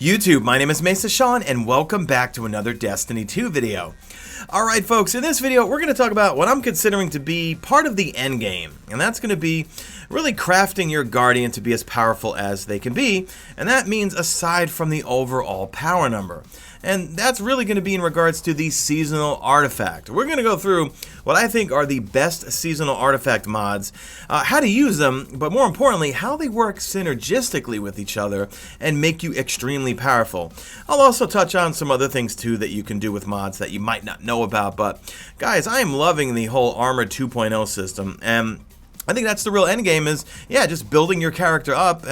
YouTube, my name is Mesa Sean, and welcome back to another Destiny 2 video. Alright folks, in this video we're going to talk about what I'm considering to be part of the endgame, and that's going to be really crafting your Guardian to be as powerful as they can be, and that means aside from the overall power number. And that's really going to be in regards to the seasonal artifact. We're going to go through what I think are the best seasonal artifact mods, how to use them, but more importantly, how they work synergistically with each other and make you extremely powerful. I'll also touch on some other things too that you can do with mods that you might not know about, but guys, I am loving the whole Armor 2.0 system, and I think that's the real end game is, yeah, just building your character up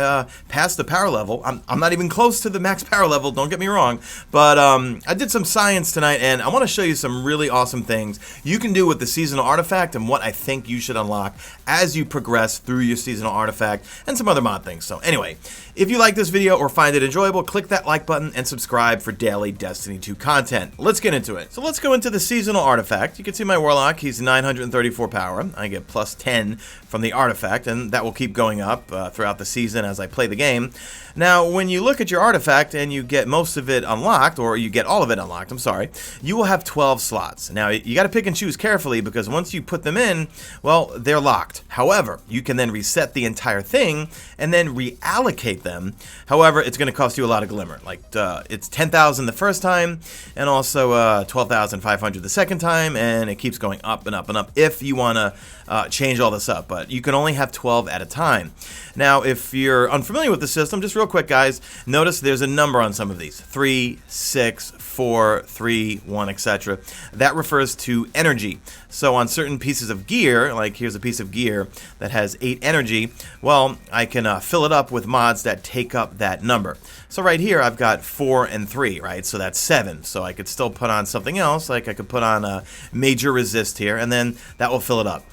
past the power level. I'm not even close to the max power level, don't get me wrong, but I did some science tonight, and I want to show you some really awesome things you can do with the seasonal artifact and what I think you should unlock as you progress through your seasonal artifact and some other mod things. So anyway, if you like this video or find it enjoyable, click that like button and subscribe for daily Destiny 2 content. Let's get into it. So let's go into the seasonal artifact. You can see my Warlock, he's 934 power. I get plus 10 from the artifact, and that will keep going up throughout the season as I play the game. Now, when you look at your artifact and you get most of it unlocked, or you get all of it unlocked, I'm sorry, you will have 12 slots. Now, you got to pick and choose carefully because once you put them in, well, they're locked. However, you can then reset the entire thing and then reallocate them. However, it's going to cost you a lot of glimmer. Like, it's 10,000 the first time, and also 12,500 the second time, and it keeps going up and up and up if you want to change all this up. But you can only have 12 at a time. Now, if you're unfamiliar with the system, just real quick, guys, notice there's a number on some of these. 3, 6, 4, 3, 1, etc. That refers to energy. So on certain pieces of gear, like here's a piece of gear that has 8 energy, well, I can fill it up with mods that take up that number. So right here, I've got 4 and 3, right? So that's 7. So I could still put on something else, like I could put on a major resist here, and then that will fill it up.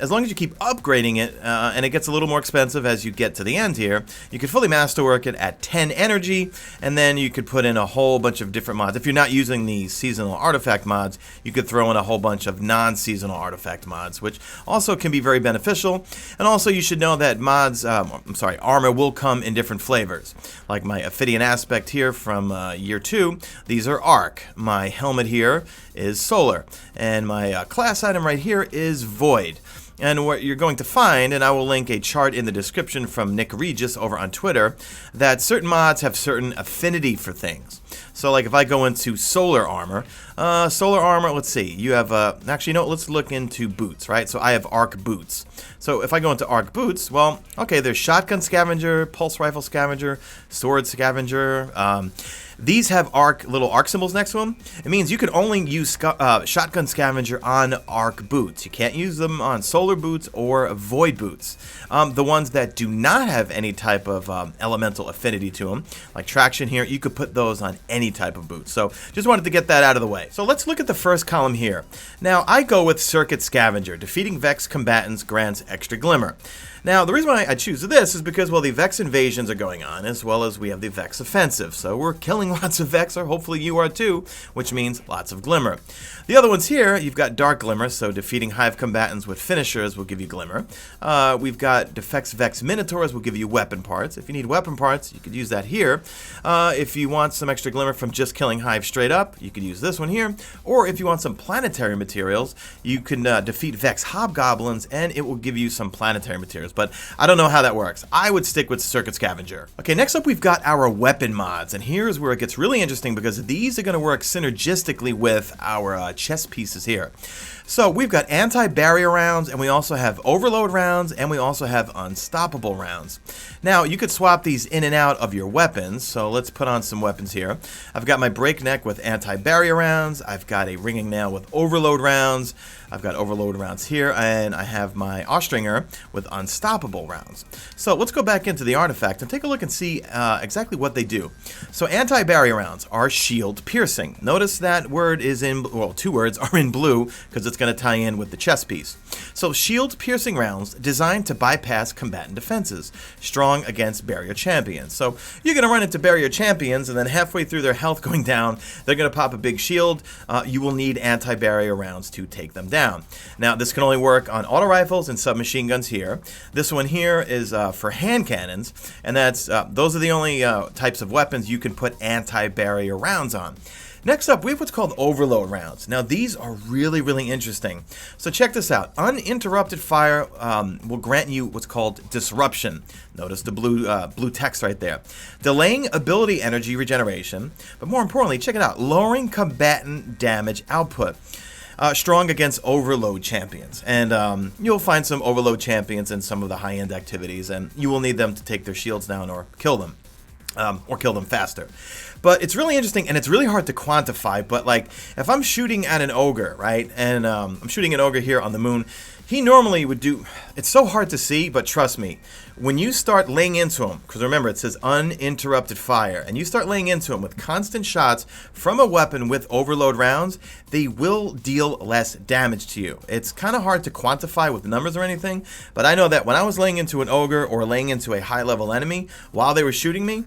As long as you keep upgrading it, and it gets a little more expensive as you get to the end here, you could fully masterwork it at 10 energy, and then you could put in a whole bunch of different mods. If you're not using the seasonal artifact mods, you could throw in a whole bunch of non-seasonal artifact mods, which also can be very beneficial. And also you should know that mods, armor will come in different flavors. Like my Ophidian Aspect here from year 2, these are Arc. My helmet here is Solar, and my class item right here is Void. And what you're going to find, and I will link a chart in the description from Nick Regis over on Twitter, that certain mods have certain affinity for things. So like if I go into solar armor, let's see, you have, actually no, let's look into boots, right? So I have arc boots. So if I go into arc boots, well, okay, there's shotgun scavenger, pulse rifle scavenger, sword scavenger. These have little arc symbols next to them. It means you can only use shotgun scavenger on arc boots. You can't use them on solar boots or void boots. The ones that do not have any type of elemental affinity to them, like traction here, you could put those on any type of boot. So just wanted to get that out of the way. So let's look at the first column here. Now I go with Circuit Scavenger. Defeating Vex combatants grants extra glimmer. Now, the reason why I choose this is because, well, the Vex invasions are going on, as well as we have the Vex offensive. So we're killing lots of Vex, or hopefully you are too, which means lots of glimmer. The other ones here, you've got Dark Glimmer, so defeating Hive combatants with finishers will give you glimmer. We've got Defects Vex Minotaurs will give you weapon parts. If you need weapon parts, you could use that here. If you want some extra glimmer from just killing Hive straight up, you could use this one here. Or if you want some planetary materials, you can defeat Vex Hobgoblins, and it will give you some planetary materials. But I don't know how that works. I would stick with Circuit Scavenger. Okay, next up we've got our weapon mods, and here's where it gets really interesting because these are going to work synergistically with our chest pieces here. So we've got anti-barrier rounds, and we also have overload rounds, and we also have unstoppable rounds. Now you could swap these in and out of your weapons, so let's put on some weapons here. I've got my breakneck with anti-barrier rounds, I've got a ringing nail with overload rounds, I've got overload rounds here, and I have my Austringer with unstoppable rounds. So let's go back into the artifact and take a look and see exactly what they do. So anti-barrier rounds are shield piercing. Notice that word is in, well, 2 words are in blue because it's going to tie in with the chest piece. So shield piercing rounds designed to bypass combatant defenses, strong against barrier champions. So you're going to run into barrier champions, and then halfway through their health going down, they're going to pop a big shield. You will need anti-barrier rounds to take them down. Now this can only work on auto rifles and submachine guns here. This one here is for hand cannons, and that's those are the only types of weapons you can put anti-barrier rounds on. Next up, we have what's called overload rounds. Now, these are really, really interesting. So check this out. Uninterrupted fire will grant you what's called disruption. Notice the blue text right there. Delaying ability energy regeneration, but more importantly, check it out. Lowering combatant damage output. Strong against overload champions. And you'll find some overload champions in some of the high-end activities, and you will need them to take their shields down or kill them. Or kill them faster. But it's really interesting, and it's really hard to quantify, but like, if I'm shooting at an ogre, right, and I'm shooting an ogre here on the moon, he normally would do, it's so hard to see, but trust me, when you start laying into him, because remember it says uninterrupted fire, and you start laying into him with constant shots from a weapon with overload rounds, they will deal less damage to you. It's kind of hard to quantify with numbers or anything, but I know that when I was laying into an ogre or laying into a high level enemy while they were shooting me,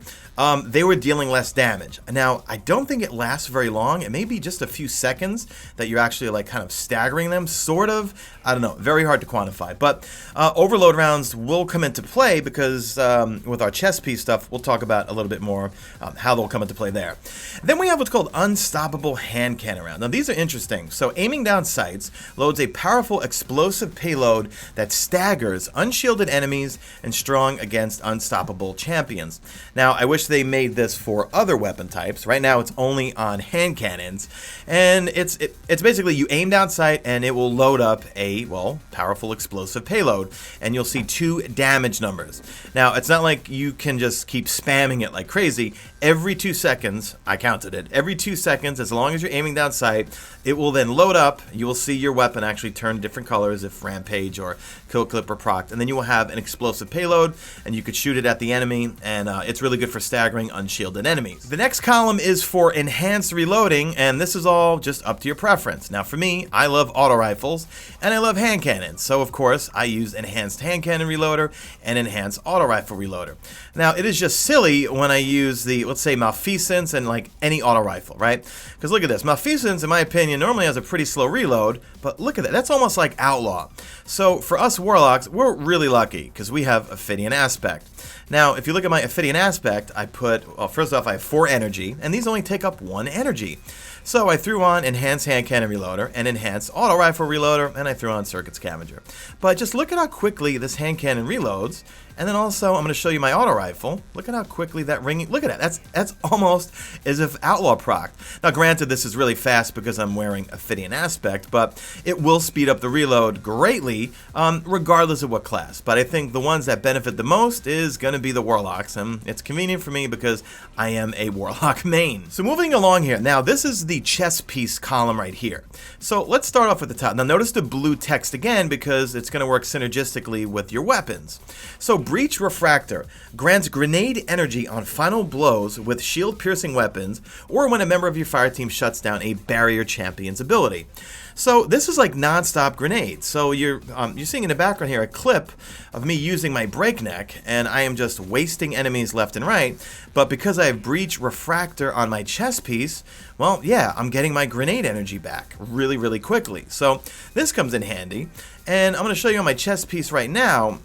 they were dealing less damage. Now, I don't think it lasts very long. It may be just a few seconds that you're actually like kind of staggering them, sort of. I don't know, very hard to quantify. But overload rounds will come into play because with our chest piece stuff, we'll talk about a little bit more how they'll come into play there. Then we have what's called unstoppable hand cannon round. Now, these are interesting. So aiming down sights loads a powerful explosive payload that staggers unshielded enemies and strong against unstoppable champions. Now, I wish they made this for other weapon types. Right now, it's only on hand cannons, and it's basically you aim down sight and it will load up a powerful explosive payload, and you'll see 2 damage numbers. Now, it's not like you can just keep spamming it like crazy. Every 2 seconds, I counted it, every 2 seconds, as long as you're aiming down sight, it will then load up. You will see your weapon actually turn different colors if Rampage or Kill Clip are procced, and then you will have an explosive payload, and you could shoot it at the enemy, and it's really good for staggering unshielded enemies. The next column is for enhanced reloading, and this is all just up to your preference. Now, for me, I love auto rifles, and I love hand cannons, so of course, I use enhanced hand cannon reloader and enhanced auto rifle reloader. Now, it is just silly when I use the, let's say, Malfeasance and like any auto rifle, right? Because look at this. Malfeasance, in my opinion, normally has a pretty slow reload, but look at that. That's almost like Outlaw. So for us Warlocks, we're really lucky because we have Ophidian Aspect. Now, if you look at my Ophidian Aspect, I put, well, first off, I have 4 energy, and these only take up 1 energy. So I threw on Enhanced Hand Cannon Reloader and Enhanced Auto Rifle Reloader, and I threw on Circuit Scavenger. But just look at how quickly this hand cannon reloads, and then also I'm going to show you my auto rifle. Look at how quickly that ringing, look at that, that's almost as if Outlaw procced. Now granted, this is really fast because I'm wearing Ophidian Aspect, but it will speed up the reload greatly regardless of what class. But I think the ones that benefit the most is going to be the Warlocks, and it's convenient for me because I am a Warlock main. So moving along here, now this is the chest piece column right here. So let's start off at the top. Now notice the blue text again because it's going to work synergistically with your weapons. So Breach Refractor grants grenade energy on final blows with shield-piercing weapons or when a member of your fire team shuts down a barrier champion's ability. So this is like non-stop grenades. So you're seeing in the background here a clip of me using my breakneck, and I am just wasting enemies left and right. But because I have Breach Refractor on my chest piece, well, yeah, I'm getting my grenade energy back really, really quickly. So this comes in handy, and I'm going to show you on my chest piece right now.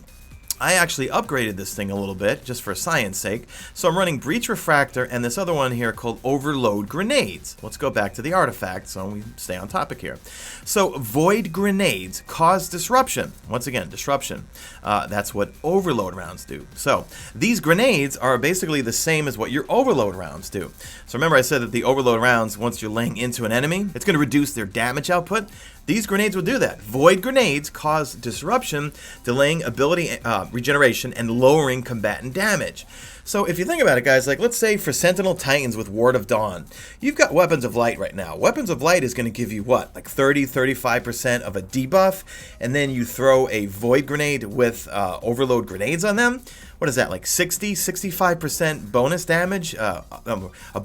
I actually upgraded this thing a little bit, just for science sake. So I'm running Breach Refractor and this other one here called Overload Grenades. Let's go back to the artifact so we stay on topic here. So Void Grenades cause disruption. Once again, disruption. That's what Overload rounds do. So these grenades are basically the same as what your Overload rounds do. So remember I said that the Overload rounds, once you're laying into an enemy, it's going to reduce their damage output. These grenades will do that. Void grenades cause disruption, delaying ability regeneration, and lowering combatant damage. So if you think about it, guys, like let's say for Sentinel Titans with Ward of Dawn, you've got Weapons of Light right now. Weapons of Light is going to give you what, like 30-35% of a debuff, and then you throw a Void Grenade with Overload Grenades on them. What is that, like 60-65% bonus damage, a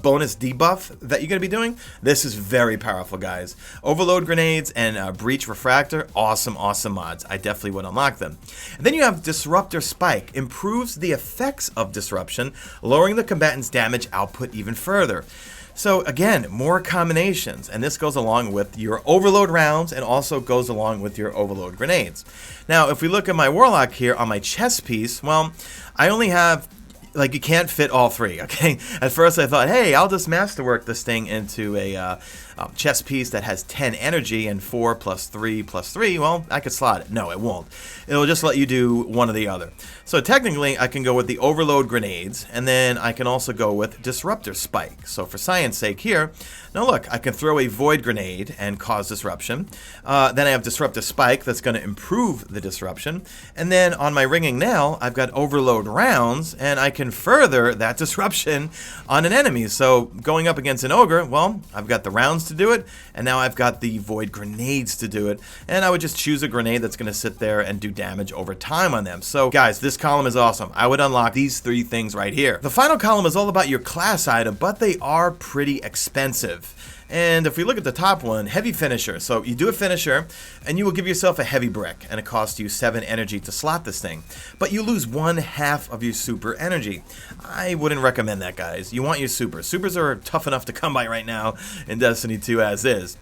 bonus debuff that you're going to be doing? This is very powerful, guys. Overload Grenades and Breach Refractor, awesome, awesome mods. I definitely would unlock them. And then you have Disruptor Spike, improves the effects of disruption, lowering the combatant's damage output even further. So again, more combinations, and this goes along with your overload rounds and also goes along with your overload grenades. Now, if we look at my Warlock here on my chest piece, well, I only have, like, you can't fit all three, okay? At first I thought, hey, I'll just masterwork this thing into a chest piece that has 10 energy and 4 plus 3 plus 3. Well, I could slot it. No, it won't. It'll just let you do one or the other. So technically, I can go with the overload grenades, and then I can also go with Disruptor Spike. So for science sake here, now look, I can throw a void grenade and cause disruption. Then I have Disruptor Spike that's going to improve the disruption. And then on my ringing nail, I've got overload rounds, and I can further that disruption on an enemy. So going up against an ogre, well, I've got the rounds to do it, and now I've got the void grenades to do it. And I would just choose a grenade that's going to sit there and do damage over time on them. So guys, this column is awesome. I would unlock these 3 things right here. The final column is all about your class item, but they are pretty expensive. And if we look at the top one, heavy finisher. So you do a finisher, and you will give yourself a heavy brick, and it costs you 7 energy to slot this thing. But you lose 1/2 of your super energy. I wouldn't recommend that, guys. You want your supers. Supers are tough enough to come by right now in Destiny 2 as is.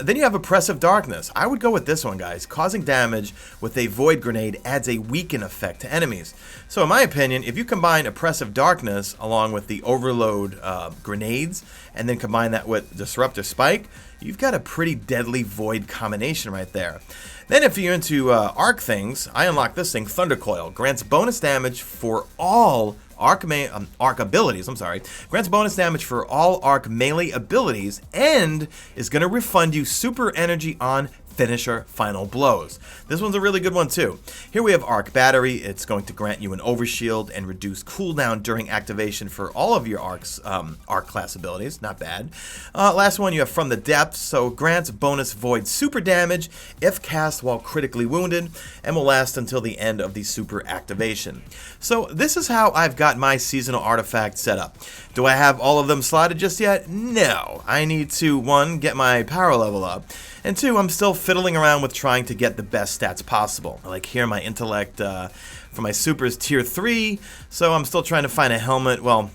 Then you have Oppressive Darkness. I would go with this one, guys. Causing damage with a void grenade adds a weaken effect to enemies. So in my opinion, if you combine Oppressive Darkness along with the overload grenades, and then combine that with Disruptor Spike, you've got a pretty deadly void combination right there. Then if you're into arc things, I unlock this thing, Thunder Coil. Grants bonus damage for all arc abilities, grants bonus damage for all arc melee abilities, and is going to refund you super energy on finisher final blows. This one's a really good one too. Here we have Arc Battery. It's going to grant you an overshield and reduce cooldown during activation for all of your arc class abilities. Not bad. Last one, you have From the Depths. So grants bonus void super damage if cast while critically wounded, and will last until the end of the super activation. So this is how I've got my seasonal artifact set up. Do I have all of them slotted just yet? No. I need to, 1, get my power level up, and 2, I'm still fiddling around with trying to get the best stats possible. Like here, my intellect for my super is tier 3, so I'm still trying to find a helmet. Well,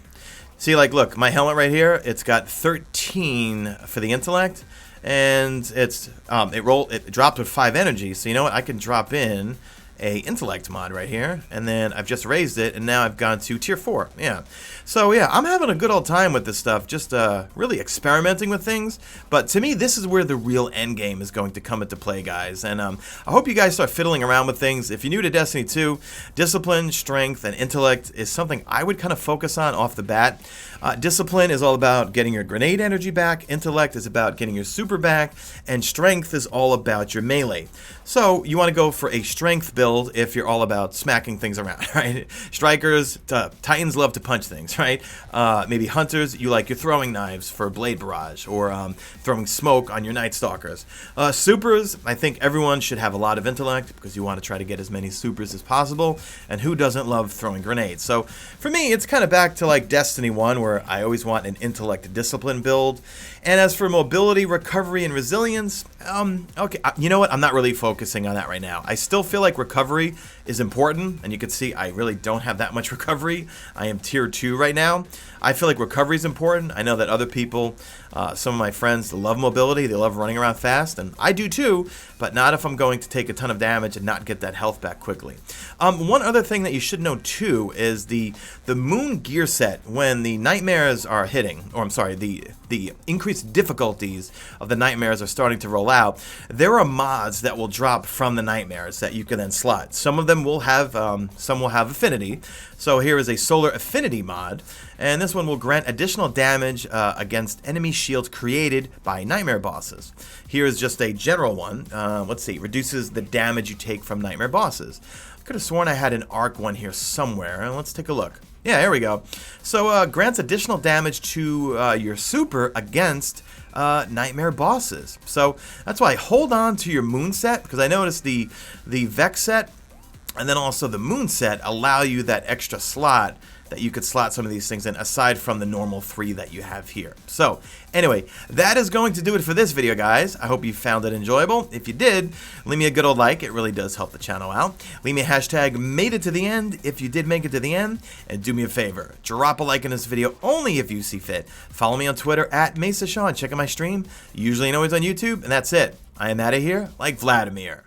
see, like, look, my helmet right here, it's got 13 for the intellect, and it's it dropped with 5 energy. So you know what? I can drop in a intellect mod right here, and then I've just raised it, and now I've gone to tier 4. Yeah, so yeah, I'm having a good old time with this stuff, just really experimenting with things. But to me, this is where the real end game is going to come into play, guys. And I hope you guys start fiddling around with things. If you're new to Destiny 2, discipline, strength, and intellect is something I would kind of focus on off the bat. Discipline is all about getting your grenade energy back, intellect is about getting your super back, and strength is all about your melee. So you want to go for a strength build if you're all about smacking things around, right? Strikers, Titans love to punch things, right? Maybe Hunters, you like your throwing knives for Blade Barrage, or throwing smoke on your Night Stalkers. Supers, I think everyone should have a lot of intellect, because you want to try to get as many supers as possible, and who doesn't love throwing grenades? So for me, it's kind of back to like Destiny 1, where I always want an intellect discipline build. And as for mobility, recovery, and resilience, okay, you know what? I'm not really focusing on that right now. I still feel like recovery is important, and you can see I really don't have that much recovery. I am tier 2 right now. I feel like recovery is important. I know that other people, some of my friends, love mobility. They love running around fast, and I do too, but not if I'm going to take a ton of damage and not get that health back quickly. One other thing that you should know too is the moon gear set. When the nightmares are hitting, or I'm sorry, the increased difficulties of the nightmares are starting to roll out, there are mods that will drop from the nightmares that you can then slot. Some of them will have affinity. So here is a solar affinity mod, and this one will grant additional damage against enemy shields created by nightmare bosses. Here is just a general one. Let's see, reduces the damage you take from nightmare bosses. I could have sworn I had an arc one here somewhere. Let's take a look. Yeah, here we go. So grants additional damage to your super against nightmare bosses. So that's why hold on to your moon set, because I noticed the Vex set and then also the moon set allow you that extra slot that you could slot some of these things in, aside from the normal 3 that you have here. So anyway, that is going to do it for this video, guys. I hope you found it enjoyable. If you did, leave me a good old like. It really does help the channel out. Leave me a hashtag made it to the end if you did make it to the end. And do me a favor, drop a like in this video only if you see fit. Follow me on Twitter at Mesa Sean. Check out my stream, usually and always on YouTube. And that's it. I am out of here like Vladimir.